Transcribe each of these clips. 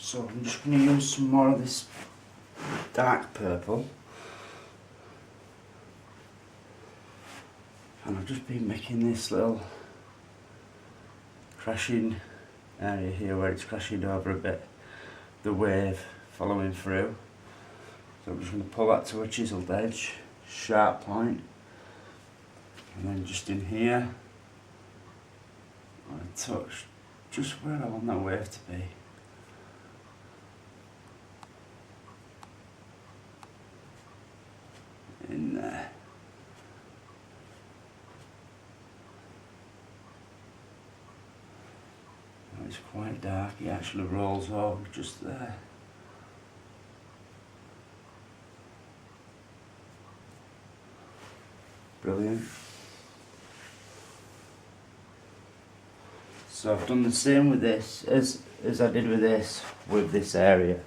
So I'm just going to use some more of this dark purple, and I've just been making this little crashing area here where it's crashing over a bit, the wave following through. So I'm just going to pull that to a chiseled edge, sharp point, and then just in here I touch just where I want that wave to be. In there. Now it's quite dark, it actually rolls over just there. Brilliant. So I've done the same with this as I did with this area.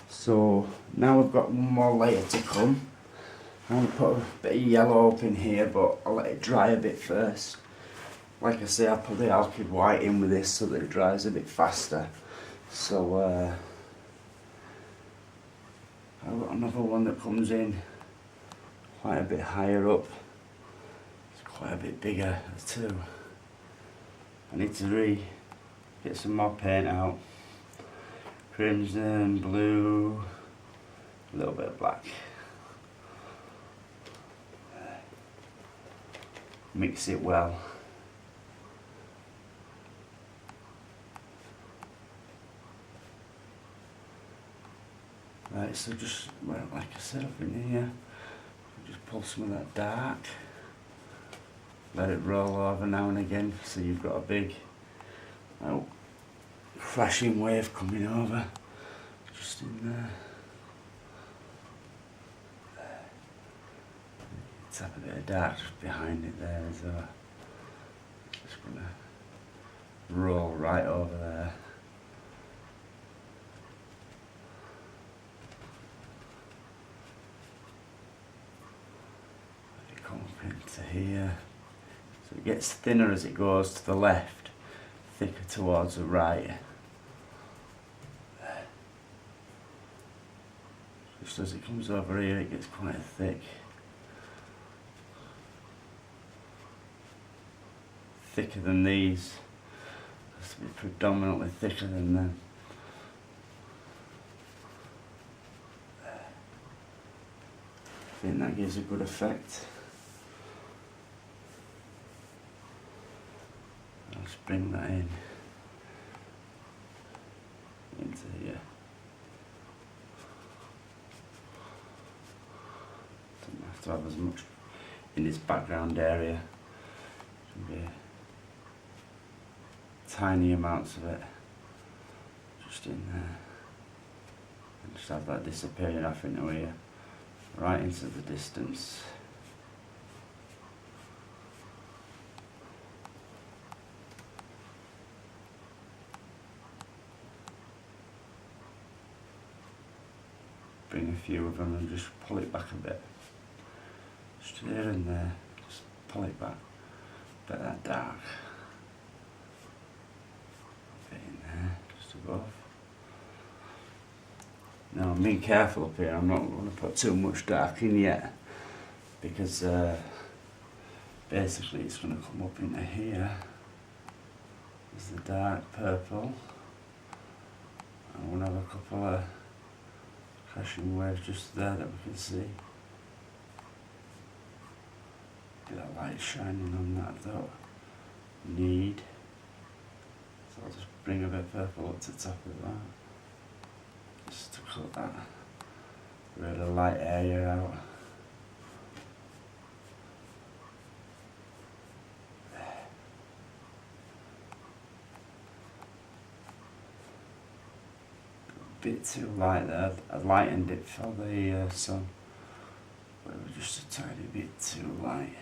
So now we've got one more layer to come. I'm going to put a bit of yellow up in here, but I'll let it dry a bit first. Like I say, I put the alkyd white in with this so that it dries a bit faster. So I've got another one that comes in quite a bit higher up. It's quite a bit bigger too. I need to get some more paint out. Crimson, blue, a little bit of black. Mix it well. Right, so just, well, like I said, up in here, just pull some of that dark, let it roll over now and again, so you've got a big, crashing wave coming over, just in there. Tap a bit of dark just behind it there as well. Just gonna roll right over there. Let it come up into here. So it gets thinner as it goes to the left, thicker towards the right. Just as it comes over here, it gets quite thick. Thicker than these. It has to be predominantly thicker than them. I think that gives a good effect. Let's bring that in into here. Don't have to have as much in this background area. Should be tiny amounts of it just in there, and just have that disappearing off into here, right into the distance. Bring a few of them and just pull it back a bit, just here and there, just pull it back, a bit of that dark. In there, just above. Now I'm being careful up here, I'm not going to put too much dark in yet, because basically it's going to come up into here. There's the dark purple. I'm going to have a couple of crashing waves just there that we can see. Get that light shining on that I don't need. So I'll just bring a bit of purple up to the top of that, just to cut that really light area out. A bit too light there, I lightened it for the sun, but it was just a tiny bit too light.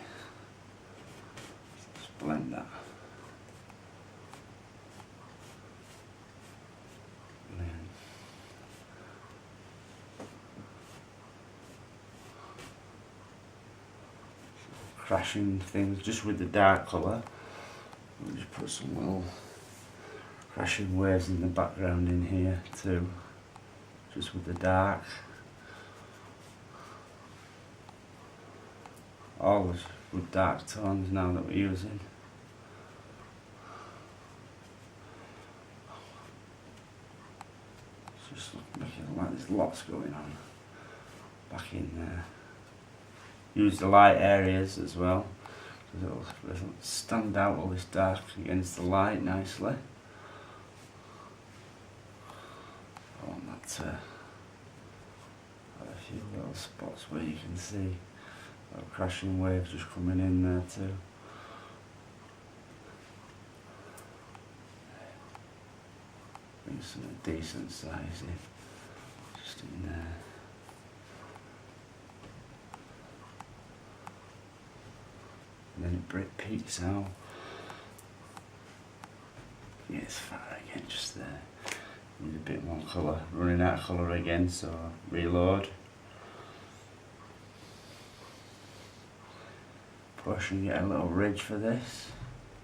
So just blend that. crashing things just with the dark colour. We'll just put some little crashing waves in the background in here too, just with the dark. Always with dark tones now that we're using. Just making it like there's lots going on back in there. Use the light areas as well, because it'll stand out all this dark against the light nicely. I want that to have a few little spots where you can see little crashing waves just coming in there too. Bring some decent size in, just in there. And then it peaks out. Yeah, it's far again, just there. Need a bit more colour. Running out of colour again, so reload. Push and get a little ridge for this.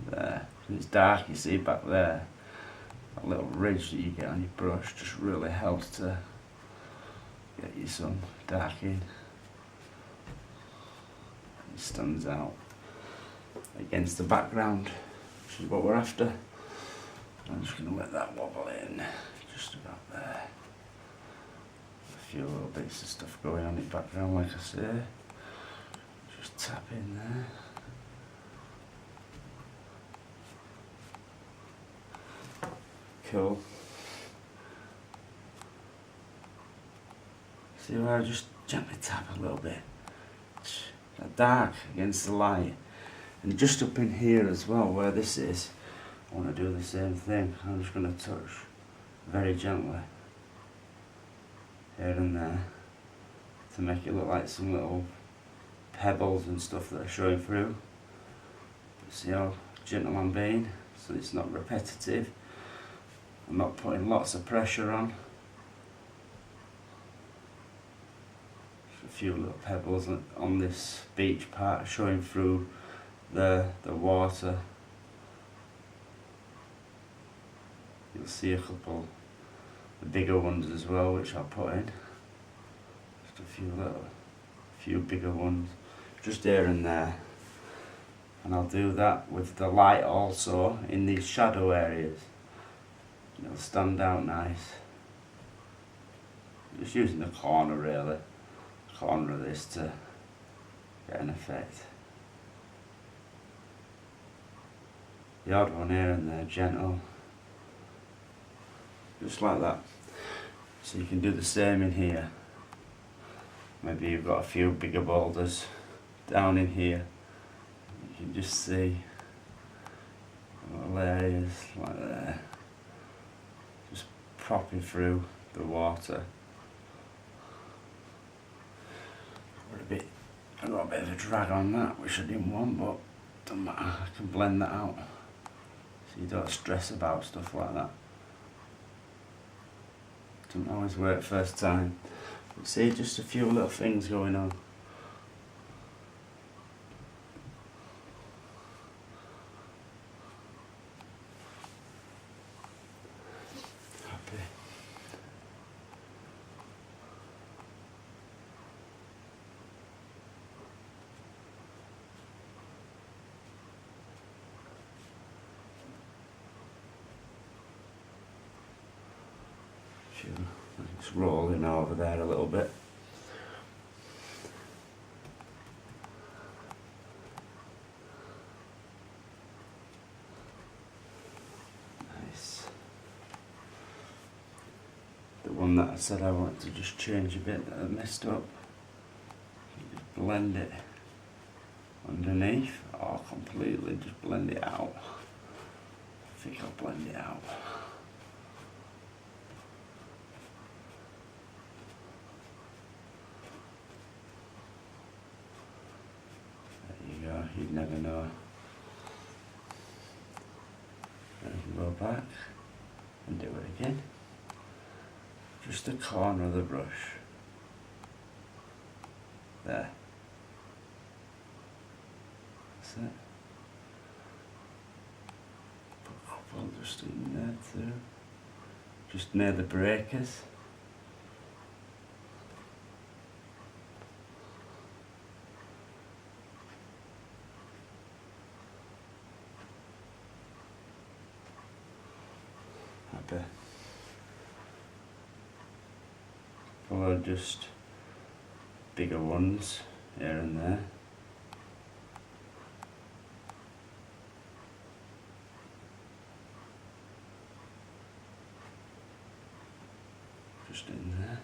There. It's dark, you see back there. That little ridge that you get on your brush just really helps to get you some dark in. It stands out against the background, which is what we're after. I'm just going to let that wobble in, just about there. A few little bits of stuff going on in the background, like I say. Just tap in there. Cool. See where I just gently tap a little bit. That dark against the light. And just up in here as well, where this is, I want to do the same thing. I'm just going to touch very gently here and there to make it look like some little pebbles and stuff that are showing through. But see how gentle I'm being, so it's not repetitive. I'm not putting lots of pressure on. Just a few little pebbles on this beach part showing through the water. You'll see a couple, the bigger ones as well, which I'll put in. Just a few bigger ones, just here and there. And I'll do that with the light also in these shadow areas. It'll stand out nice. Just using the corner really, the corner of this to get an effect. The odd one here and there, gentle. Just like that. So you can do the same in here. Maybe you've got a few bigger boulders down in here. You can just see little areas like there. Just popping through the water. I got a bit of a drag on that, which I didn't want, but doesn't matter, I can blend that out. So you don't stress about stuff like that. Doesn't always work first time. But see, just a few little things going on. Happy. It's rolling over there a little bit. Nice. The one that I said I wanted to just change a bit that I messed up. You just blend it underneath, or completely just blend it out. I think I'll blend it out. You'd never know. And you can go back and do it again. Just the corner of the brush. There. it. Put a couple just in there too. Just near the breakers. Happy. Or just bigger ones here and there. Just in there.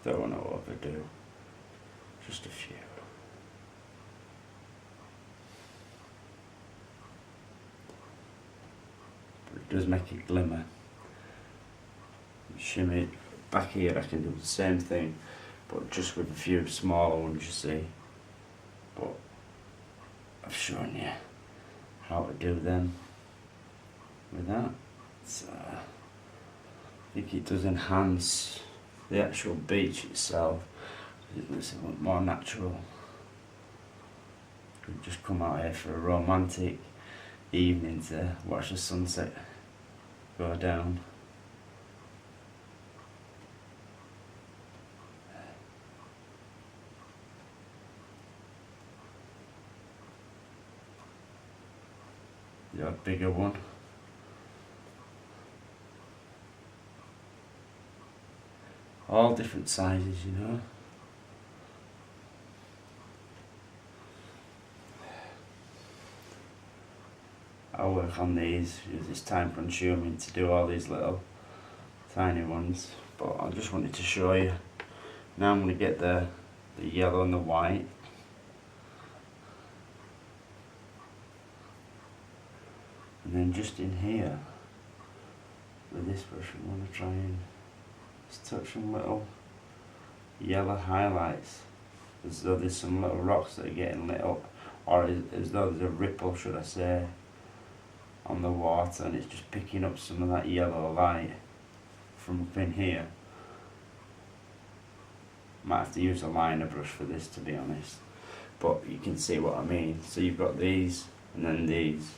Don't want to overdo, just a few. But it does make it glimmer. Shimmy it. Back here I can do the same thing, but just with a few smaller ones, you see. But I've shown you how to do them with that. So I think it does enhance the actual beach itself. It looks a lot more natural. Could just come out here for a romantic evening to watch the sunset go down. The bigger one. All different sizes, you know. I'll work on these because it's time consuming to do all these little tiny ones, but I just wanted to show you. Now I'm going to get the yellow and the white. And then just in here, with this brush, I'm going to try and just touch some little yellow highlights, as though there's some little rocks that are getting lit up, or as though there's a ripple, should I say, on the water, and it's just picking up some of that yellow light from up in here. Might have to use a liner brush for this, to be honest, but you can see what I mean. So you've got these, and then these.